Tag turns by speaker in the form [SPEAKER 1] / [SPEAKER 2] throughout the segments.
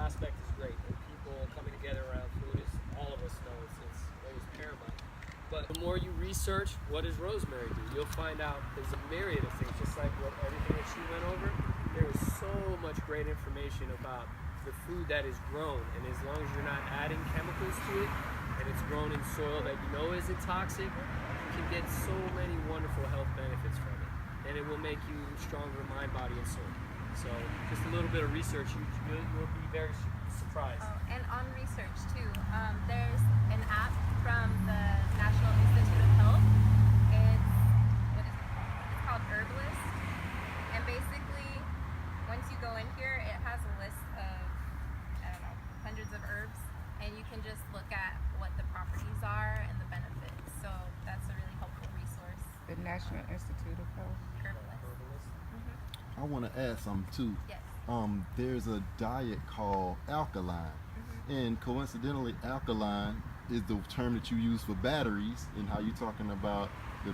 [SPEAKER 1] aspect is great. And people coming together around food is, all of us know, it's always paramount. But the more you research, what does rosemary do? You'll find out there's a myriad of things, just like everything that she went over. There is so much great information about the food that is grown, and as long as you're not adding chemicals to it, and it's grown in soil that you know isn't toxic, you can get so many wonderful health benefits from it, and it will make you stronger mind, body, and soul. So just a little bit of research, you'll be very surprised.
[SPEAKER 2] Oh, and on research too, there's an app from the National Institute of Health. It's called Herbalist, and basically once you go in here, it has a list of, I don't know, hundreds of herbs, and you can just look at what the properties are and the benefits. So that's a really helpful resource.
[SPEAKER 3] The National Institute of Health.
[SPEAKER 2] Herbalist.
[SPEAKER 4] I want to add something too.
[SPEAKER 2] Yes.
[SPEAKER 4] There's a diet called alkaline, and coincidentally, alkaline is the term that you use for batteries, and how you're talking about the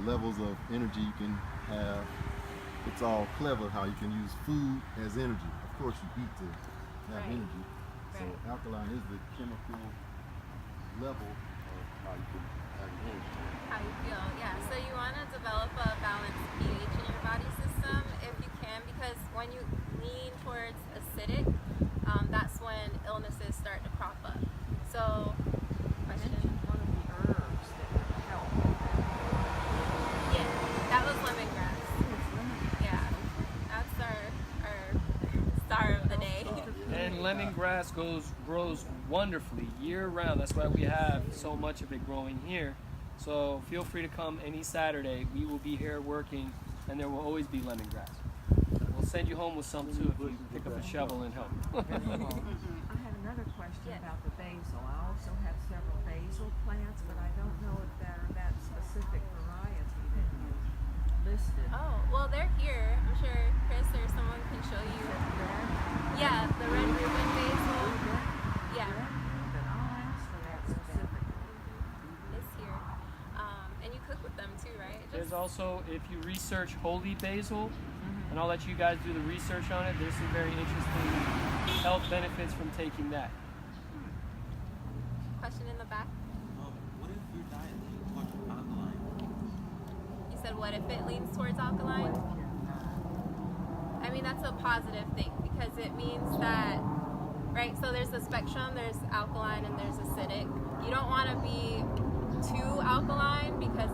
[SPEAKER 4] levels of energy you can have. It's all clever how you can use food as energy. Of course, you eat to have
[SPEAKER 2] Right.
[SPEAKER 4] energy. So alkaline is the chemical level of how you can have energy.
[SPEAKER 2] How you feel, yeah. So you want to develop a balanced pH in your body system if you can, because when you lean towards acidic, that's when illnesses start to crop up. So, question?
[SPEAKER 3] One of the herbs that would help.
[SPEAKER 2] Yeah, that was lemongrass. Yeah, that's our star of the day.
[SPEAKER 1] And lemongrass grows wonderfully year round. That's why we have so much of it growing here. So feel free to come any Saturday. We will be here working, and there will always be lemongrass. We'll send you home with some too if you pick up a shovel and help.
[SPEAKER 5] I have another question about the basil. I also have several basil plants, but I don't know if they're that specific variety that you listed.
[SPEAKER 2] Oh, well, they're here. I'm sure Chris or someone can show you. Yeah, the red Reuben basil. Yeah.
[SPEAKER 5] But I'll ask for that specifically.
[SPEAKER 2] It's here. And you cook with them too, right?
[SPEAKER 1] There's also, if you research holy basil, and I'll let you guys do the research on it, there's some very interesting health benefits from taking that.
[SPEAKER 2] Question in the back.
[SPEAKER 6] What if your diet leans towards alkaline?
[SPEAKER 2] You said what if it leans towards alkaline? I mean, that's a positive thing because it means that, right, so there's a spectrum, there's alkaline and there's acidic. You don't want to be too alkaline because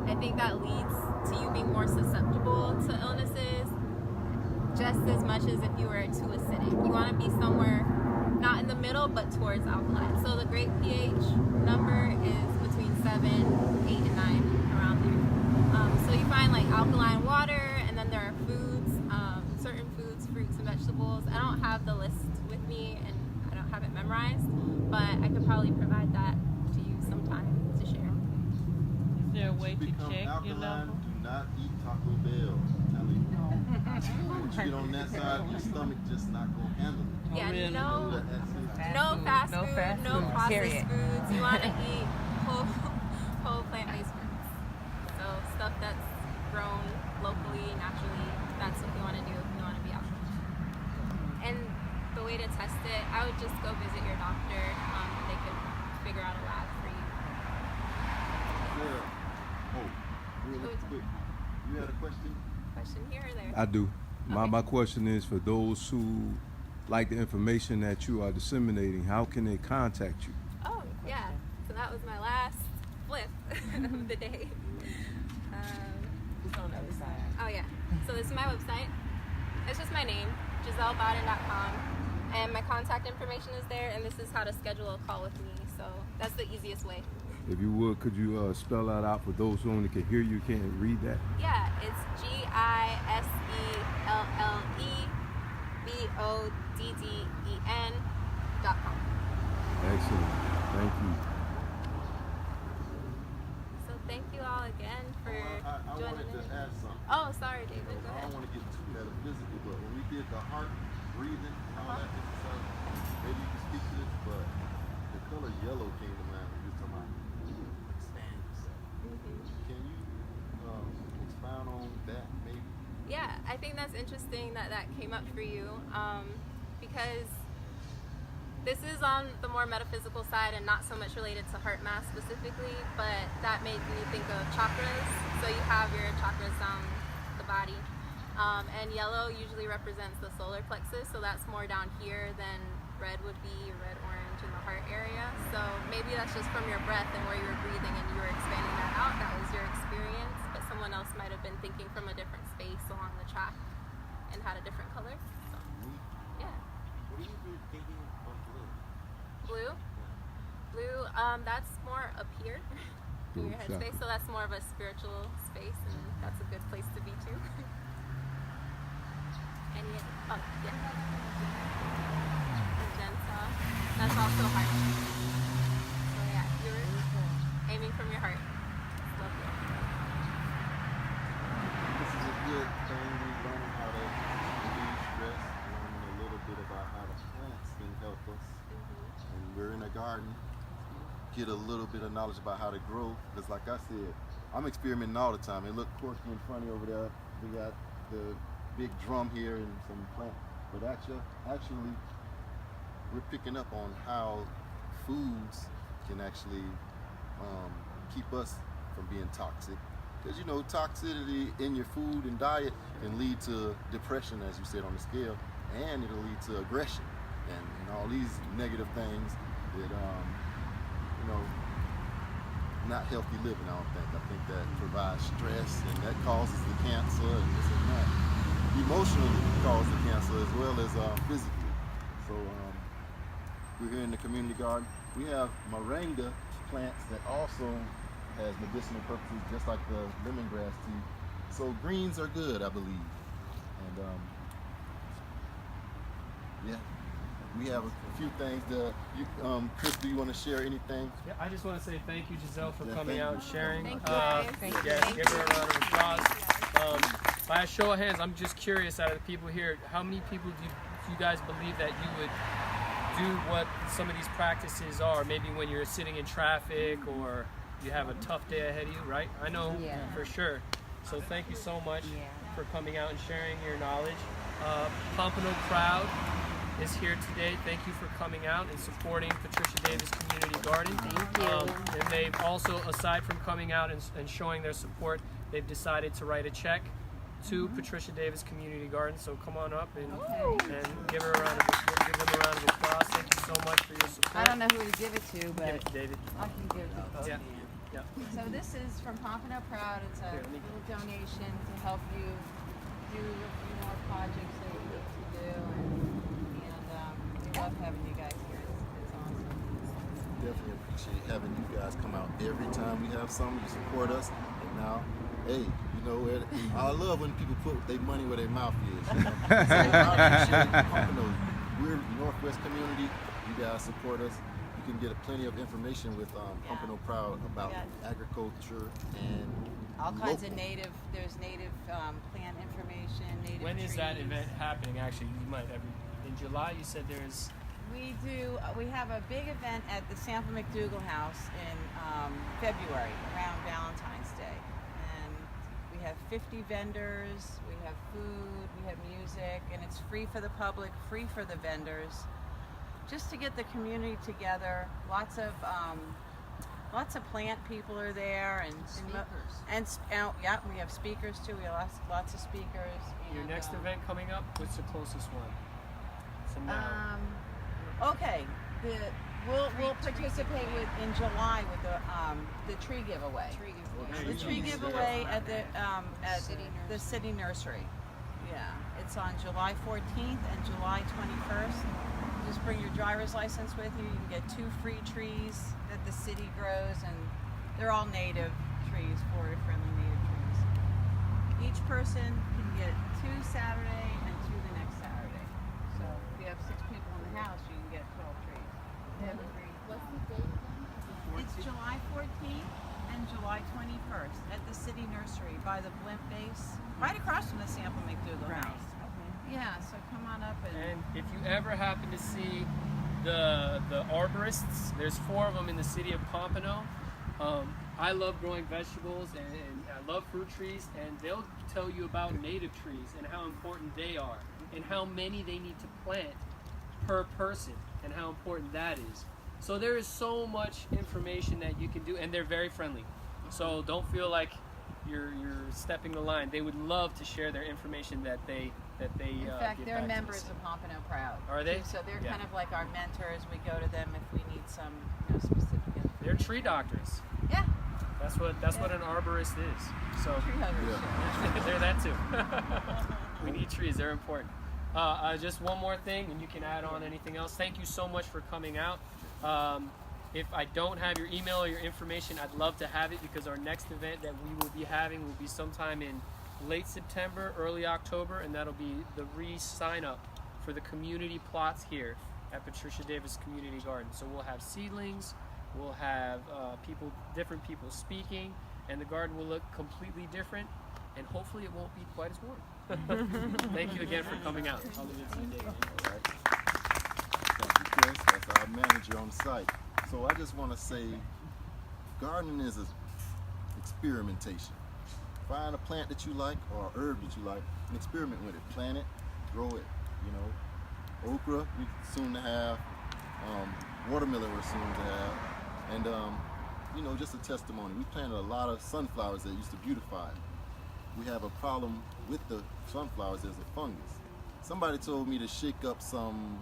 [SPEAKER 2] I think that leads to you being more susceptible to illnesses just as much as if you were too acidic. You want to be somewhere not in the middle but towards alkaline. So the great pH number is between 7, 8, and 9, around there. So you find like alkaline water, and then there are foods, certain foods, fruits and vegetables. I don't have the list with me and I don't have it memorized, but I could probably provide that to you sometime to share.
[SPEAKER 7] Is there a way to
[SPEAKER 4] Become
[SPEAKER 7] check your
[SPEAKER 4] alkaline,
[SPEAKER 7] level?
[SPEAKER 4] do not eat Taco Bell. I'm telling you. Once you get on that side, your stomach just not gonna handle it.
[SPEAKER 2] Yeah,
[SPEAKER 1] really?
[SPEAKER 2] no fast
[SPEAKER 3] No
[SPEAKER 2] food,
[SPEAKER 3] fast
[SPEAKER 2] no
[SPEAKER 3] food,
[SPEAKER 2] processed
[SPEAKER 3] period.
[SPEAKER 2] foods. You want to eat whole plant-based foods. So stuff that's grown locally, naturally. That's what you want to do if you want to be alkaline. And the way to test it, I would just go visit your doctor. They could figure out a lab for you.
[SPEAKER 4] Yeah. Oh, real quick. You had a question?
[SPEAKER 2] Question here or there?
[SPEAKER 8] I do.
[SPEAKER 2] Okay.
[SPEAKER 8] My question is for those who like the information that you are disseminating, how can they contact you?
[SPEAKER 2] Oh, yeah. So that was my last flip of the day.
[SPEAKER 3] It's on the other side.
[SPEAKER 2] Oh, yeah. So this is my website. It's just my name, GiselleBodden.com. And my contact information is there, and this is how to schedule a call with me. So that's the easiest way.
[SPEAKER 8] If you would, could you spell that out for those who only can hear you, can't read that?
[SPEAKER 2] Yeah, it's GISELLEBODDEN.com.
[SPEAKER 8] Excellent. Thank you.
[SPEAKER 2] So thank you all again for
[SPEAKER 4] I
[SPEAKER 2] joining
[SPEAKER 4] wanted to
[SPEAKER 2] in.
[SPEAKER 4] add something.
[SPEAKER 2] Oh, sorry, David. Go
[SPEAKER 4] I
[SPEAKER 2] ahead.
[SPEAKER 4] don't want to get too metaphysical, but when we did the heart breathing and all that good stuff, maybe you can speak to this, but the color yellow came to mind when you were talking about expand yourself. Can you expound on that maybe?
[SPEAKER 2] Yeah, I think that's interesting that that came up for you because this is on the more metaphysical side and not so much related to heart math specifically, but that made me think of chakras. So you have your chakras down the body. And yellow usually represents the solar plexus, so that's more down here than red would be, red, orange in the heart area. So maybe that's just from your breath and where you were breathing and you were expanding that out. That was your experience, but someone else might have been thinking from a different space along the track and had a different color. So, yeah.
[SPEAKER 6] What are you thinking of blue?
[SPEAKER 2] Blue? Blue, that's more up here in your headspace, so that's more of a spiritual space, and that's a good place to be too. And yeah, magenta, that's also heart. So yeah, you're aiming from your heart. It's lovely.
[SPEAKER 4] This is a good thing. We're learning how to relieve stress, learning a little bit about how the plants can help us. And we're in a garden, get a little bit of knowledge about how to grow. Because like I said, I'm experimenting all the time. It looked quirky and funny over there. We got the big drum here and some plant, but actually we're picking up on how foods can actually keep us from being toxic, because you know toxicity in your food and diet can lead to depression, as you said on the scale, and it'll lead to aggression and all these negative things that you know, not healthy living. I think that provides stress, and that causes the cancer and this and that. Emotionally cause the cancer as well as physically. So we're here in the community garden. We have moringa plants that also has medicinal purposes, just like the lemongrass tea. So greens are good, I believe. And yeah, we have a few things that Chris, do you want to share anything?
[SPEAKER 1] Yeah, I just want to say thank you, Giselle, for
[SPEAKER 4] Yeah,
[SPEAKER 1] coming
[SPEAKER 4] thank
[SPEAKER 1] out
[SPEAKER 4] you.
[SPEAKER 1] and sharing.
[SPEAKER 2] Thank you, guys.
[SPEAKER 1] Yeah, give her a round of applause. By a show of hands, I'm just curious, out of the people here, how many people do you guys believe that you would do what some of these practices are? Maybe when you're sitting in traffic or you have a tough day ahead of you, right? I know for sure. So thank you so much for coming out and sharing your knowledge. Pompano Crowd is here today. Thank you for coming out and supporting Patricia Davis Community Garden.
[SPEAKER 3] Thank you.
[SPEAKER 1] And they've also, aside from coming out and showing their support, they've decided to write a check to Patricia Davis Community Garden. So come on up and give them a round of applause. Thank you so much for your support.
[SPEAKER 3] I don't know who to give it to,
[SPEAKER 1] Give
[SPEAKER 3] but
[SPEAKER 1] it to David.
[SPEAKER 3] I can give it to both.
[SPEAKER 1] Yeah. Yeah.
[SPEAKER 3] So this is from Pompano Proud. It's a
[SPEAKER 1] Here, let me-
[SPEAKER 3] little donation to help you do a few more projects that you need to do, and we love having you guys here. It's awesome.
[SPEAKER 4] Definitely appreciate having you guys come out every time we have something. You support us, and now, hey, you know, I love when people put their money where their mouth is. You know? So I appreciate Pompano. We're Northwest community. You guys support us. You can get plenty of information with Pompano Proud about agriculture and
[SPEAKER 3] All kinds of
[SPEAKER 4] local.
[SPEAKER 3] native. There's native plant information. Native
[SPEAKER 1] When is that
[SPEAKER 3] trees.
[SPEAKER 1] event happening? Actually, you might have in July. You said there's.
[SPEAKER 3] We do. We have a big event at the Sample McDougal House in February, around Valentine's Day, and we have 50 vendors. We have food. We have music, and it's free for the public, free for the vendors, just to get the community together. Lots of plant people are there, and we have speakers too. We have lots of speakers.
[SPEAKER 1] Your
[SPEAKER 3] and,
[SPEAKER 1] next event coming up? What's the closest one? So now.
[SPEAKER 3] Okay, we'll participate in July with the tree giveaway. The tree giveaway at the city nursery. Yeah, it's on July 14th and July 21st. Just bring your driver's license with you. You can get 2 free trees that the city grows, and they're all native trees, Florida-friendly native trees. Each person can get 2 Saturday and 2 the next Saturday. So if you have 6 people in the house, you can get 12 trees.
[SPEAKER 2] What's the date again?
[SPEAKER 3] It's July 14th and July 21st at the city nursery by the blimp base, right across from the Sample McDougal House. Yeah, so come on up
[SPEAKER 1] And if you ever happen to see the arborists, there's 4 of them in the city of Pompano. I love growing vegetables and I love fruit trees, and they'll tell you about native trees and how important they are and how many they need to plant per person and how important that is. So there is so much information that you can do, and they're very friendly. So don't feel like you're stepping the line. They would love to share their information that they
[SPEAKER 3] In fact,
[SPEAKER 1] give
[SPEAKER 3] they're
[SPEAKER 1] back to
[SPEAKER 3] members
[SPEAKER 1] us.
[SPEAKER 3] of Pompano Proud.
[SPEAKER 1] Are they?
[SPEAKER 3] too, So they're
[SPEAKER 1] Yeah.
[SPEAKER 3] kind of like our mentors. We go to them if we need some specific information.
[SPEAKER 1] They're tree doctors.
[SPEAKER 3] Yeah,
[SPEAKER 1] That's what an arborist is. So
[SPEAKER 3] tree huggers.
[SPEAKER 4] Yeah.
[SPEAKER 1] they're that too. We need trees. They're important. Just one more thing, and you can add on anything else. Thank you so much for coming out. If I don't have your email or your information, I'd love to have it, because our next event that we will be having will be sometime in late September, early October, and that'll be the re-sign up for the community plots here at Patricia Davis Community Garden. So we'll have seedlings, we'll have different people speaking, and the garden will look completely different, and hopefully it won't be quite as warm. Thank you again for coming out. I'll leave it to you, David.
[SPEAKER 4] All right. Thank you, Chris. That's our manager on the site. So I just want to say, gardening is an experimentation. Find a plant that you like or a herb that you like and experiment with it. Plant it, grow it. You know, okra we soon to have, watermelon we're soon to have, and you know, just a testimony. We planted a lot of sunflowers that used to beautify it. We have a problem with the sunflowers. There's a fungus. Somebody told me to shake up some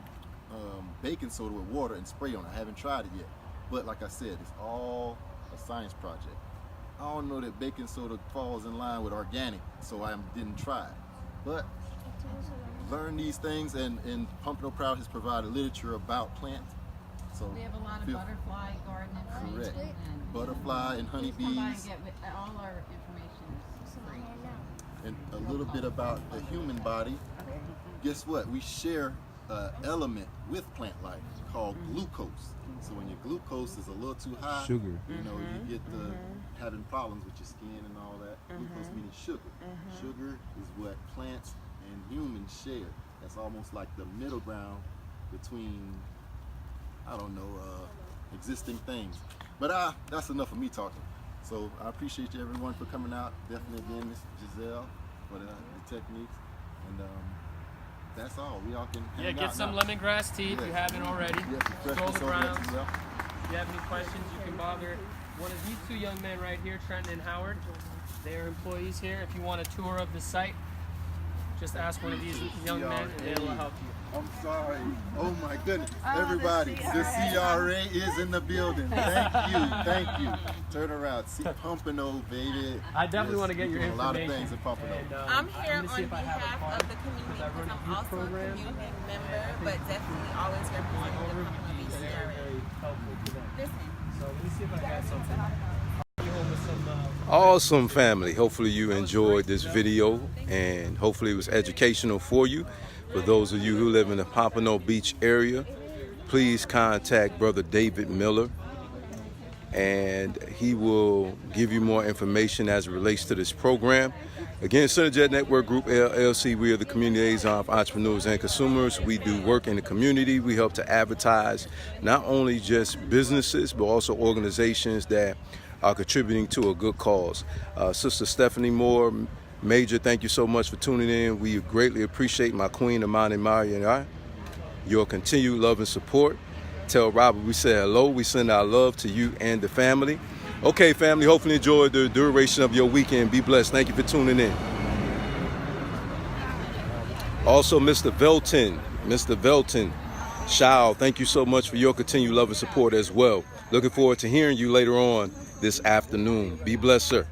[SPEAKER 4] baking soda with water and spray on it. I haven't tried it yet, but like I said, it's all a science project. I don't know that baking soda falls in line with organic, so I didn't try it. But learn these things, and Pompano Proud has provided literature about plants. So
[SPEAKER 3] We have a lot of
[SPEAKER 4] feel-
[SPEAKER 3] butterfly garden
[SPEAKER 4] Correct.
[SPEAKER 3] information. And
[SPEAKER 4] Butterfly and
[SPEAKER 3] Please come by and
[SPEAKER 4] honeybees,
[SPEAKER 3] get all our information is free.
[SPEAKER 4] and a little bit about the human body. Guess what? We share an element with plant life called glucose. So when your glucose is a little too high,
[SPEAKER 8] Sugar.
[SPEAKER 4] you know, you get the having problems with your skin and all that. Glucose meaning sugar. Sugar is what plants and humans share. That's almost like the middle ground between, I don't know, existing things. But that's enough of me talking. So I appreciate you everyone for coming out. Definitely again, Miss Giselle for the techniques. And that's all. We all can
[SPEAKER 1] Yeah,
[SPEAKER 4] hang
[SPEAKER 1] get
[SPEAKER 4] out
[SPEAKER 1] some
[SPEAKER 4] now.
[SPEAKER 1] lemongrass tea if you
[SPEAKER 4] Yeah.
[SPEAKER 1] haven't already.
[SPEAKER 4] Yeah, some
[SPEAKER 1] Stroll
[SPEAKER 4] freshness
[SPEAKER 1] the
[SPEAKER 4] over there,
[SPEAKER 1] grounds.
[SPEAKER 4] Giselle.
[SPEAKER 1] If you have any questions, you can bother one of these two young men right here, Trenton and Howard. They are employees here. If you want a tour of the site, just ask one of these young men and they will help you.
[SPEAKER 4] I'm sorry. Oh my goodness.
[SPEAKER 3] Oh,
[SPEAKER 4] Everybody,
[SPEAKER 3] the
[SPEAKER 4] the CRA is in the building. Thank you. Thank you. Turn around. See Pompano, baby.
[SPEAKER 1] I definitely want to get
[SPEAKER 4] we're
[SPEAKER 1] your
[SPEAKER 4] doing
[SPEAKER 1] information.
[SPEAKER 4] a lot of things in Pompano.
[SPEAKER 1] And,
[SPEAKER 9] I'm here
[SPEAKER 1] gonna see
[SPEAKER 9] on
[SPEAKER 1] if I have a
[SPEAKER 9] behalf
[SPEAKER 1] card,
[SPEAKER 9] of the community
[SPEAKER 1] because I
[SPEAKER 9] because
[SPEAKER 1] run a
[SPEAKER 9] I'm
[SPEAKER 1] youth
[SPEAKER 9] also a
[SPEAKER 1] program.
[SPEAKER 9] community member, but definitely always
[SPEAKER 1] My
[SPEAKER 9] representing the
[SPEAKER 1] overview
[SPEAKER 9] Pompano
[SPEAKER 1] piece
[SPEAKER 9] Beach
[SPEAKER 1] is very,
[SPEAKER 9] area.
[SPEAKER 1] very helpful to them.
[SPEAKER 9] Listen.
[SPEAKER 1] So let me see if I got something. I'll be home with some,
[SPEAKER 8] Awesome, family. Hopefully you enjoyed this video, and hopefully it was educational for you. For those of you who live in the Pompano Beach area, please contact Brother David Miller, and he will give you more information as it relates to this program. Again, Synerjet Network Group LLC, we are the community liaison of entrepreneurs and consumers. We do work in the community. We help to advertise not only just businesses, but also organizations that are contributing to a good cause. Sister Stephanie Moore, Major, thank you so much for tuning in. We greatly appreciate my queen, Amani Mari, and I. Your continued love and support. Tell Robert we say hello. We send our love to you and the family. Okay, family, hopefully enjoy the duration of your weekend. Be blessed. Thank you for tuning in. Also, Mr. Velton, Shao, thank you so much for your continued love and support as well. Looking forward to hearing you later on this afternoon. Be blessed, sir.